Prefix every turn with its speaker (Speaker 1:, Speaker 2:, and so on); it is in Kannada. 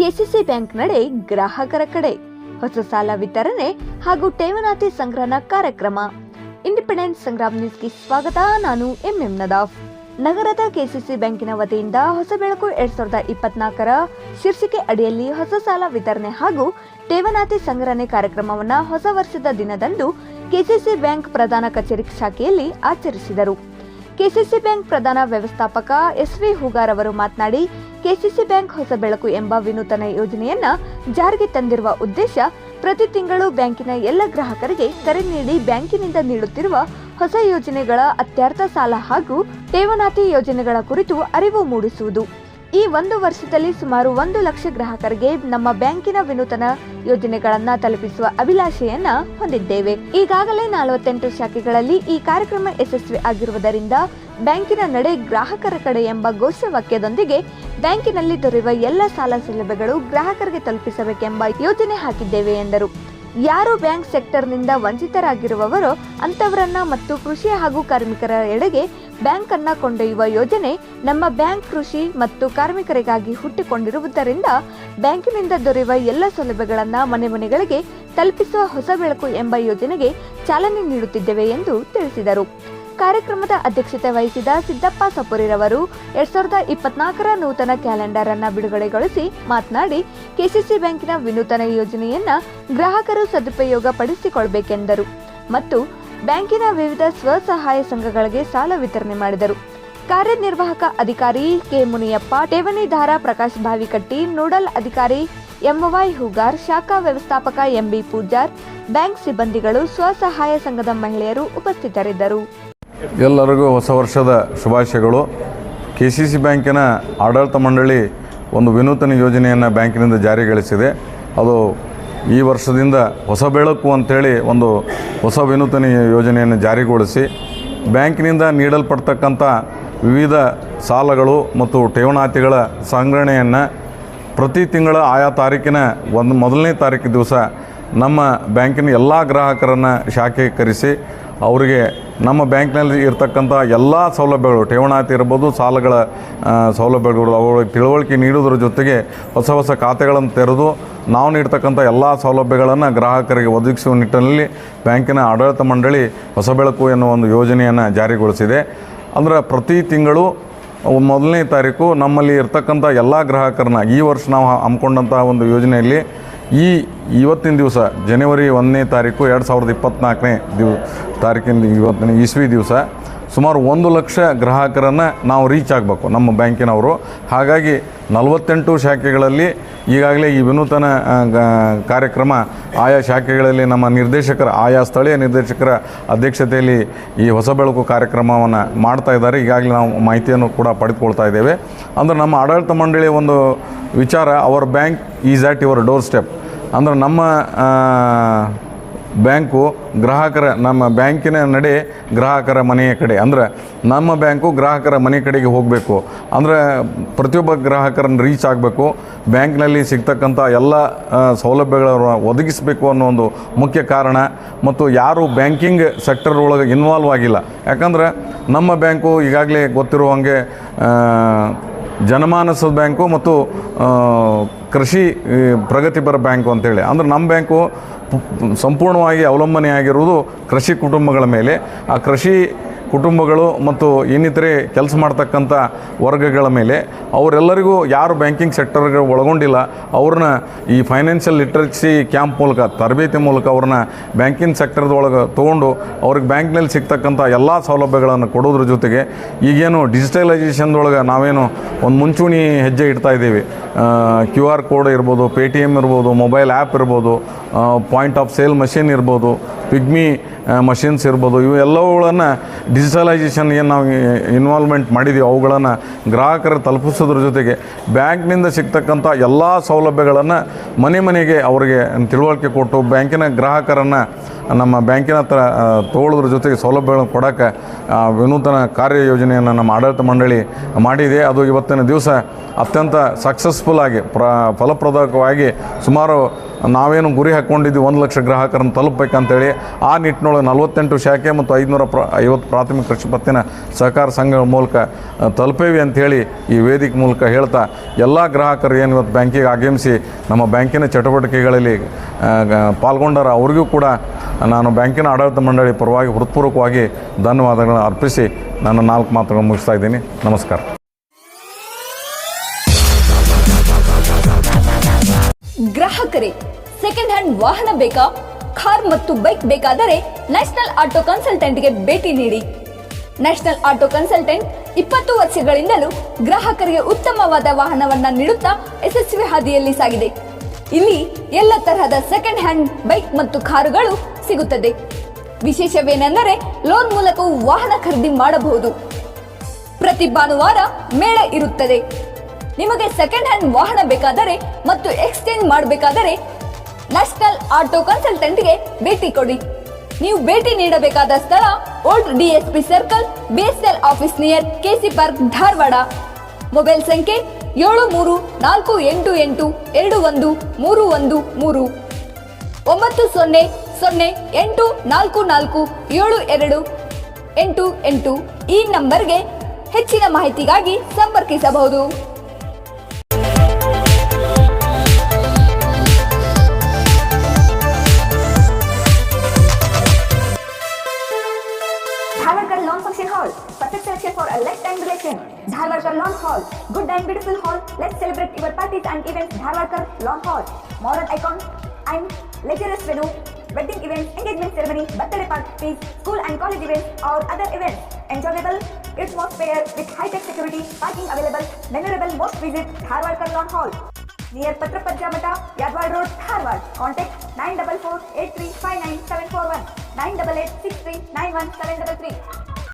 Speaker 1: ಕೆಸಿಸಿ ಬ್ಯಾಂಕ್ ನಡೆ ಗ್ರಾಹಕರ ಕಡೆ ಹೊಸ ಸಾಲ ವಿತರಣೆ ಹಾಗೂ ಠೇವಣಿ ಸಂಗ್ರಹಣಾ ಕಾರ್ಯಕ್ರಮ. ಇಂಡಿಪೆಂಡೆಂಟ್ ಸಂಗ್ರಾಮ್ ನ್ಯೂಸ್ಗೆ ಸ್ವಾಗತ. ನಾನು ಎಂಎಂ ನದಾಫ್. ನಗರದ ಕೆಸಿಸಿ ಬ್ಯಾಂಕಿನ ವತಿಯಿಂದ ಹೊಸ ಬೆಳಕು 2024ರ ಶೀರ್ಷಿಕೆ ಅಡಿಯಲ್ಲಿ ಹೊಸ ಸಾಲ ವಿತರಣೆ ಹಾಗೂ ಠೇವಣಿ ಸಂಗ್ರಹಣೆ ಕಾರ್ಯಕ್ರಮವನ್ನು ಹೊಸ ವರ್ಷದ ದಿನದಂದು ಕೆಸಿಸಿ ಬ್ಯಾಂಕ್ ಪ್ರಧಾನ ಕಚೇರಿ ಶಾಖೆಯಲ್ಲಿ ಆಚರಿಸಿದರು. ಕೆಸಿಸಿ ಬ್ಯಾಂಕ್ ಪ್ರಧಾನ ವ್ಯವಸ್ಥಾಪಕ ಎಸ್.ವಿ. ಹೂಗಾರ್ ಅವರು ಮಾತನಾಡಿ, ಕೆಸಿಸಿ ಬ್ಯಾಂಕ್ ಹೊಸ ಬೆಳಕು ಎಂಬ ವಿನೂತನ ಯೋಜನೆಯನ್ನ ಜಾರಿಗೆ ತಂದಿರುವ ಉದ್ದೇಶ ಪ್ರತಿ ತಿಂಗಳು ಬ್ಯಾಂಕಿನ ಎಲ್ಲ ಗ್ರಾಹಕರಿಗೆ ಕರೆ ನೀಡಿ ಬ್ಯಾಂಕಿನಿಂದ ನೀಡುತ್ತಿರುವ ಹೊಸ ಯೋಜನೆಗಳ ಅತ್ಯರ್ಥ ಸಾಲ ಹಾಗೂ ಠೇವಣಿ ಯೋಜನೆಗಳ ಕುರಿತು ಅರಿವು ಮೂಡಿಸುವುದು. ಈ ಒಂದು ವರ್ಷದಲ್ಲಿ ಸುಮಾರು 1 ಲಕ್ಷ ಗ್ರಾಹಕರಿಗೆ ನಮ್ಮ ಬ್ಯಾಂಕಿನ ವಿನೂತನ ಯೋಜನೆಗಳನ್ನ ತಲುಪಿಸುವ ಅಭಿಲಾಷೆಯನ್ನ ಹೊಂದಿದ್ದೇವೆ. ಈಗಾಗಲೇ 48 ಶಾಖೆಗಳಲ್ಲಿ ಈ ಕಾರ್ಯಕ್ರಮ ಯಶಸ್ವಿ ಆಗಿರುವುದರಿಂದ ಬ್ಯಾಂಕಿನ ನಡೆ ಗ್ರಾಹಕರ ಕಡೆ ಎಂಬ ಘೋಷವಾಕ್ಯದೊಂದಿಗೆ ಬ್ಯಾಂಕಿನಲ್ಲಿ ದೊರೆಯುವ ಎಲ್ಲ ಸಾಲ ಸೌಲಭ್ಯಗಳು ಗ್ರಾಹಕರಿಗೆ ತಲುಪಿಸಬೇಕೆಂಬ ಯೋಜನೆ ಹಾಕಿದ್ದೇವೆ ಎಂದರು. ಯಾರು ಬ್ಯಾಂಕ್ ಸೆಕ್ಟರ್ನಿಂದ ವಂಚಿತರಾಗಿರುವವರೋ ಅಂತವರನ್ನ ಮತ್ತು ಕೃಷಿ ಹಾಗೂ ಕಾರ್ಮಿಕರ ಎಡೆಗೆ ಬ್ಯಾಂಕ್ ಅನ್ನ ಕೊಂಡೊಯ್ಯುವ ಯೋಜನೆ ನಮ್ಮ ಬ್ಯಾಂಕ್ ಕೃಷಿ ಮತ್ತು ಕಾರ್ಮಿಕರಿಗಾಗಿ ಹುಟ್ಟಿಕೊಂಡಿರುವುದರಿಂದ ಬ್ಯಾಂಕಿನಿಂದ ದೊರೆಯುವ ಎಲ್ಲ ಸೌಲಭ್ಯಗಳನ್ನ ಮನೆ ಮನೆಗಳಿಗೆ ತಲುಪಿಸುವ ಹೊಸ ಬೆಳಕು ಎಂಬ ಯೋಜನೆಗೆ ಚಾಲನೆ ನೀಡುತ್ತಿದ್ದೇವೆ ಎಂದು ತಿಳಿಸಿದರು. ಕಾರ್ಯಕ್ರಮದ ಅಧ್ಯಕ್ಷತೆ ವಹಿಸಿದ ಸಿದ್ದಪ್ಪ ಸಪೂರಿರವರು 2024ರ ನೂತನ ಕ್ಯಾಲೆಂಡರ್ ಅನ್ನ ಬಿಡುಗಡೆಗೊಳಿಸಿ ಮಾತನಾಡಿ, ಕೆಸಿಸಿ ಬ್ಯಾಂಕಿನ ವಿನೂತನ ಯೋಜನೆಯನ್ನ ಗ್ರಾಹಕರು ಸದುಪಯೋಗ ಪಡಿಸಿಕೊಳ್ಳಬೇಕೆಂದರು ಮತ್ತು ಬ್ಯಾಂಕಿನ ವಿವಿಧ ಸ್ವಸಹಾಯ ಸಂಘಗಳಿಗೆ ಸಾಲ ವಿತರಣೆ ಮಾಡಿದರು. ಕಾರ್ಯನಿರ್ವಾಹಕ ಅಧಿಕಾರಿ ಕೆ. ಮುನಿಯಪ್ಪ, ಠೇವಣಿದಾರ ಪ್ರಕಾಶ್ ಬಾವಿಕಟ್ಟಿ, ನೋಡಲ್ ಅಧಿಕಾರಿ ಎಂ.ವೈ. ಹೂಗಾರ್, ಶಾಖಾ ವ್ಯವಸ್ಥಾಪಕ ಎಂ.ಬಿ. ಪೂಜಾರ್, ಬ್ಯಾಂಕ್ ಸಿಬ್ಬಂದಿಗಳು, ಸ್ವಸಹಾಯ ಸಂಘದ ಮಹಿಳೆಯರು ಉಪಸ್ಥಿತರಿದ್ದರು.
Speaker 2: ಎಲ್ಲರಿಗೂ ಹೊಸ ವರ್ಷದ ಶುಭಾಶಯಗಳು. ಕೆಸಿಸಿ ಬ್ಯಾಂಕಿನ ಆಡಳಿತ ಮಂಡಳಿ ಒಂದು ವಿನೂತನ ಯೋಜನೆಯನ್ನು ಬ್ಯಾಂಕಿನಿಂದ ಜಾರಿಗೊಳಿಸಿದೆ. ಅದು ಈ ವರ್ಷದಿಂದ ಹೊಸ ಬೆಳಕು ಅಂಥೇಳಿ ಒಂದು ಹೊಸ ವಿನೂತನ ಯೋಜನೆಯನ್ನು ಜಾರಿಗೊಳಿಸಿ ಬ್ಯಾಂಕಿನಿಂದ ನೀಡಲ್ಪಡ್ತಕ್ಕಂಥ ವಿವಿಧ ಸಾಲಗಳು ಮತ್ತು ಠೇವಣಾತಿಗಳ ಸಂಗ್ರಹಣೆಯನ್ನು ಪ್ರತಿ ತಿಂಗಳ ಆಯಾ ತಾರೀಕಿನ ಮೊದಲನೇ ತಾರೀಕು ದಿವಸ ನಮ್ಮ ಬ್ಯಾಂಕಿನ ಎಲ್ಲ ಗ್ರಾಹಕರನ್ನು ಶಾಖೆಗೆ ಕರೆಸಿ ಅವರಿಗೆ ನಮ್ಮ ಬ್ಯಾಂಕ್ನಲ್ಲಿ ಇರ್ತಕ್ಕಂಥ ಎಲ್ಲ ಸೌಲಭ್ಯಗಳು, ಠೇವಣಾತಿ ಇರ್ಬೋದು, ಸಾಲಗಳ ಸೌಲಭ್ಯಗಳು, ಅವುಗಳಿಗೆ ತಿಳುವಳಿಕೆ ನೀಡುವುದರ ಜೊತೆಗೆ ಹೊಸ ಹೊಸ ಖಾತೆಗಳನ್ನು ತೆರೆದು ನಾವು ನೀಡ್ತಕ್ಕಂಥ ಎಲ್ಲ ಸೌಲಭ್ಯಗಳನ್ನು ಗ್ರಾಹಕರಿಗೆ ಒದಗಿಸುವ ನಿಟ್ಟಿನಲ್ಲಿ ಬ್ಯಾಂಕಿನ ಆಡಳಿತ ಮಂಡಳಿ ಹೊಸ ಬೆಳಕು ಎನ್ನುವ ಒಂದು ಯೋಜನೆಯನ್ನು ಜಾರಿಗೊಳಿಸಿದೆ. ಅಂದರೆ ಪ್ರತಿ ತಿಂಗಳು ಮೊದಲನೇ ತಾರೀಕು ನಮ್ಮಲ್ಲಿ ಇರ್ತಕ್ಕಂಥ ಎಲ್ಲ ಗ್ರಾಹಕರನ್ನ ಈ ವರ್ಷ ನಾವು ಹಮ್ಮಿಕೊಂಡಂಥ ಒಂದು ಯೋಜನೆಯಲ್ಲಿ ಇವತ್ತಿನ ದಿವಸ ಜನವರಿ 1ನೇ ತಾರೀಕು 2024ನೇ ತಾರೀಕಿನ ಇವತ್ತಿನ ಇಸ್ವಿ ದಿವಸ ಸುಮಾರು 1 ಲಕ್ಷ ಗ್ರಾಹಕರನ್ನು ನಾವು ರೀಚ್ ಆಗಬೇಕು ನಮ್ಮ ಬ್ಯಾಂಕಿನವರು. ಹಾಗಾಗಿ 48 ಶಾಖೆಗಳಲ್ಲಿ ಈಗಾಗಲೇ ಈ ವಿನೂತನ ಕಾರ್ಯಕ್ರಮ ಆಯಾ ಶಾಖೆಗಳಲ್ಲಿ ನಮ್ಮ ನಿರ್ದೇಶಕರ, ಆಯಾ ಸ್ಥಳೀಯ ನಿರ್ದೇಶಕರ ಅಧ್ಯಕ್ಷತೆಯಲ್ಲಿ ಈ ಹೊಸ ಬೆಳಕು ಕಾರ್ಯಕ್ರಮವನ್ನು ಮಾಡ್ತಾ ಇದ್ದಾರೆ. ಈಗಾಗಲೇ ನಾವು ಮಾಹಿತಿಯನ್ನು ಕೂಡ ಪಡೆದುಕೊಳ್ತಾ ಇದ್ದೇವೆ. ಅಂದರೆ ನಮ್ಮ ಆಡಳಿತ ಮಂಡಳಿಯ ಒಂದು ವಿಚಾರ, our bank is at your doorstep. ಅಂದರೆ ನಮ್ಮ ಬ್ಯಾಂಕು ಗ್ರಾಹಕರ, ನಮ್ಮ ಬ್ಯಾಂಕಿನ ನಡೆ ಗ್ರಾಹಕರ ಮನೆಯ ಕಡೆ. ಅಂದರೆ ನಮ್ಮ ಬ್ಯಾಂಕು ಗ್ರಾಹಕರ ಮನೆ ಕಡೆಗೆ ಹೋಗಬೇಕು. ಅಂದರೆ ಪ್ರತಿಯೊಬ್ಬ ಗ್ರಾಹಕರನ್ನು ರೀಚ್ ಆಗಬೇಕು, ಬ್ಯಾಂಕ್ನಲ್ಲಿ ಸಿಗ್ತಕ್ಕಂಥ ಎಲ್ಲ ಸೌಲಭ್ಯಗಳನ್ನು ಒದಗಿಸಬೇಕು ಅನ್ನೋ ಒಂದು ಮುಖ್ಯ ಕಾರಣ. ಮತ್ತು ಯಾರು ಬ್ಯಾಂಕಿಂಗ್ ಸೆಕ್ಟರ್ ಒಳಗೆ ಇನ್ವಾಲ್ವ್ ಆಗಿಲ್ಲ, ಯಾಕಂದರೆ ನಮ್ಮ ಬ್ಯಾಂಕು ಈಗಾಗಲೇ ಗೊತ್ತಿರುವಂಗೆ ಜನಮಾನಸದ ಬ್ಯಾಂಕು ಮತ್ತು ಕೃಷಿ ಪ್ರಗತಿಪರ ಬ್ಯಾಂಕು ಅಂತೇಳಿ. ಅಂದರೆ ನಮ್ಮ ಬ್ಯಾಂಕು ಸಂಪೂರ್ಣವಾಗಿ ಅವಲಂಬನೆಯಾಗಿರುವುದು ಕೃಷಿ ಕುಟುಂಬಗಳ ಮೇಲೆ. ಆ ಕೃಷಿ ಕುಟುಂಬಗಳು ಮತ್ತು ಇನ್ನಿತರೆ ಕೆಲಸ ಮಾಡ್ತಕ್ಕಂಥ ವರ್ಗಗಳ ಮೇಲೆ, ಅವರೆಲ್ಲರಿಗೂ ಯಾರು ಬ್ಯಾಂಕಿಂಗ್ ಸೆಕ್ಟರ್ಗೆ ಒಳಗೊಂಡಿಲ್ಲ ಅವ್ರನ್ನ ಈ ಫೈನಾನ್ಷಿಯಲ್ ಲಿಟ್ರಸಿ ಕ್ಯಾಂಪ್ ಮೂಲಕ, ತರಬೇತಿ ಮೂಲಕ ಅವ್ರನ್ನ ಬ್ಯಾಂಕಿಂಗ್ ಸೆಕ್ಟರ್ದೊಳಗೆ ತೊಗೊಂಡು ಅವ್ರಿಗೆ ಬ್ಯಾಂಕ್ನಲ್ಲಿ ಸಿಗ್ತಕ್ಕಂಥ ಎಲ್ಲ ಸೌಲಭ್ಯಗಳನ್ನು ಕೊಡೋದ್ರ ಜೊತೆಗೆ ಈಗೇನು ಡಿಜಿಟಲೈಸೇಷನ್ದೊಳಗೆ ನಾವೇನು ಒಂದು ಮುಂಚೂಣಿ ಹೆಜ್ಜೆ ಇಡ್ತಾ ಇದ್ದೀವಿ. QR ಕೋಡ್ ಇರ್ಬೋದು, ಪೇಟಿಎಮ್ ಇರ್ಬೋದು, ಮೊಬೈಲ್ ಆ್ಯಪ್ ಇರ್ಬೋದು, ಪಾಯಿಂಟ್ ಆಫ್ ಸೇಲ್ ಮಷಿನ್ ಇರ್ಬೋದು, ಪಿಗ್ಮಿ ಮಷಿನ್ಸ್ ಇರ್ಬೋದು, ಇವು ಎಲ್ಲವುಗಳನ್ನು ಡಿಜಿಟಲೈಸೇಷನ್ ಏನು ನಾವು ಇನ್ವಾಲ್ವ್ಮೆಂಟ್ ಮಾಡಿದ್ದೀವಿ ಅವುಗಳನ್ನು ಗ್ರಾಹಕರು ತಲುಪಿಸೋದ್ರ ಜೊತೆಗೆ ಬ್ಯಾಂಕ್ನಿಂದ ಸಿಗ್ತಕ್ಕಂಥ ಎಲ್ಲ ಸೌಲಭ್ಯಗಳನ್ನು ಮನೆ ಮನೆಗೆ ಅವರಿಗೆ ತಿಳುವಳಿಕೆ ಕೊಟ್ಟು ಬ್ಯಾಂಕಿನ ಗ್ರಾಹಕರನ್ನು ನಮ್ಮ ಬ್ಯಾಂಕಿನ ಹತ್ರ ತಗೊಳ್ಳೋದ್ರ ಜೊತೆಗೆ ಸೌಲಭ್ಯಗಳನ್ನು ಕೊಡೋಕ್ಕೆ ವಿನೂತನ ಕಾರ್ಯಯೋಜನೆಯನ್ನು ನಮ್ಮ ಆಡಳಿತ ಮಂಡಳಿ ಮಾಡಿದೆ. ಅದು ಇವತ್ತಿನ ದಿವಸ ಅತ್ಯಂತ ಸಕ್ಸಸ್ಫುಲ್ಲಾಗಿ ಫಲಪ್ರದವಾಗಿ ಸುಮಾರು ನಾವೇನು ಗುರಿ ಹಾಕ್ಕೊಂಡಿದ್ವಿ 1 ಲಕ್ಷ ಗ್ರಾಹಕರನ್ನು ತಲುಪಬೇಕಂತೇಳಿ ಆ ನಿಟ್ಟಿನೊಳಗೆ 48 ಶಾಖೆ ಮತ್ತು 550 ಪ್ರಾಥಮಿಕ ಕೃಷಿ ಪತ್ತಿನ ಸಹಕಾರ ಸಂಘಗಳ ಮೂಲಕ ತಲುಪೇವಿ ಅಂಥೇಳಿ ಈ ವೇದಿಕೆ ಮೂಲಕ ಹೇಳ್ತಾ ಎಲ್ಲ ಗ್ರಾಹಕರು ಏನು ಇವತ್ತು ಬ್ಯಾಂಕಿಗೆ ಆಗಮಿಸಿ ನಮ್ಮ ಬ್ಯಾಂಕಿನ ಚಟುವಟಿಕೆಗಳಲ್ಲಿ ಪಾಲ್ಗೊಂಡಾರ ಅವ್ರಿಗೂ ಕೂಡ ನಾನು ಬ್ಯಾಂಕಿನ ಆಡಳಿತ ಮಂಡಳಿ ಪರವಾಗಿ ಹೃತ್ಪೂರ್ವಕವಾಗಿ ಧನ್ಯವಾದಗಳನ್ನು ಅರ್ಪಿಸಿ ನನ್ನ 4 ಮಾತುಗಳನ್ನು ಮುಗಿಸ್ತಾ ಇದ್ದೀನಿ. ನಮಸ್ಕಾರ.
Speaker 3: ಗ್ರಾಹಕರೇ, ಸೆಕೆಂಡ್ ಹ್ಯಾಂಡ್ ವಾಹನ ಬೇಕಾ? ಕಾರ್ ಮತ್ತು ಬೈಕ್ ಬೇಕಾದರೆ ನ್ಯಾಷನಲ್ ಆಟೋ ಕನ್ಸಲ್ಟೆಂಟ್ಗೆ ಭೇಟಿ ನೀಡಿ. ನ್ಯಾಷನಲ್ ಆಟೋ ಕನ್ಸಲ್ಟೆಂಟ್ 20 ವರ್ಷಗಳಿಂದಲೂ ಗ್ರಾಹಕರಿಗೆ ಉತ್ತಮವಾದ ವಾಹನವನ್ನ ನೀಡುತ್ತಾ ಯಶಸ್ವಿ ಹಾದಿಯಲ್ಲಿ ಸಾಗಿದೆ. ಇಲ್ಲಿ ಎಲ್ಲ ತರಹದ ಸೆಕೆಂಡ್ ಹ್ಯಾಂಡ್ ಬೈಕ್ ಮತ್ತು ಕಾರುಗಳು ಸಿಗುತ್ತದೆ. ವಿಶೇಷವೇನೆಂದರೆ ಲೋನ್ ಮೂಲಕವೂ ವಾಹನ ಖರೀದಿ ಮಾಡಬಹುದು. ಪ್ರತಿ ಭಾನುವಾರ ಮೇಳ ಇರುತ್ತದೆ. ನಿಮಗೆ ಸೆಕೆಂಡ್ ಹ್ಯಾಂಡ್ ವಾಹನ ಬೇಕಾದರೆ ಮತ್ತು ಎಕ್ಸ್ಚೇಂಜ್ ಮಾಡಬೇಕಾದರೆ ನ್ಯಾಷನಲ್ ಆಟೋ ಕನ್ಸಲ್ಟೆಂಟ್ಗೆ ಭೇಟಿ ಕೊಡಿ. ನೀವು ಭೇಟಿ ನೀಡಬೇಕಾದ ಸ್ಥಳ old DSP circle, BSL office near KC park, Dharwad. Mobile ಸಂಖ್ಯೆ 7348821313 9008447288. ಈ ನಂಬರ್ಗೆ ಹೆಚ್ಚಿನ ಮಾಹಿತಿಗಾಗಿ ಸಂಪರ್ಕಿಸಬಹುದು.
Speaker 1: Dharwarkar Lawn Function Hall, perfect selection for a lifetime relation. Dharwarkar Lawn Hall, good and beautiful hall. Let's celebrate your parties and events. Dharwarkar Lawn Hall, modern icon and luxurious venue, wedding events, engagement ceremony, birthday parties, school and college events or other events. Enjoyable atmosphere with high-tech security, parking available, memorable most visit Dharwarkar Lawn Hall. Near Patrapajja Mata, Yadwad Road, Dharwad. Contact 944-8359-741, 988-6391-733.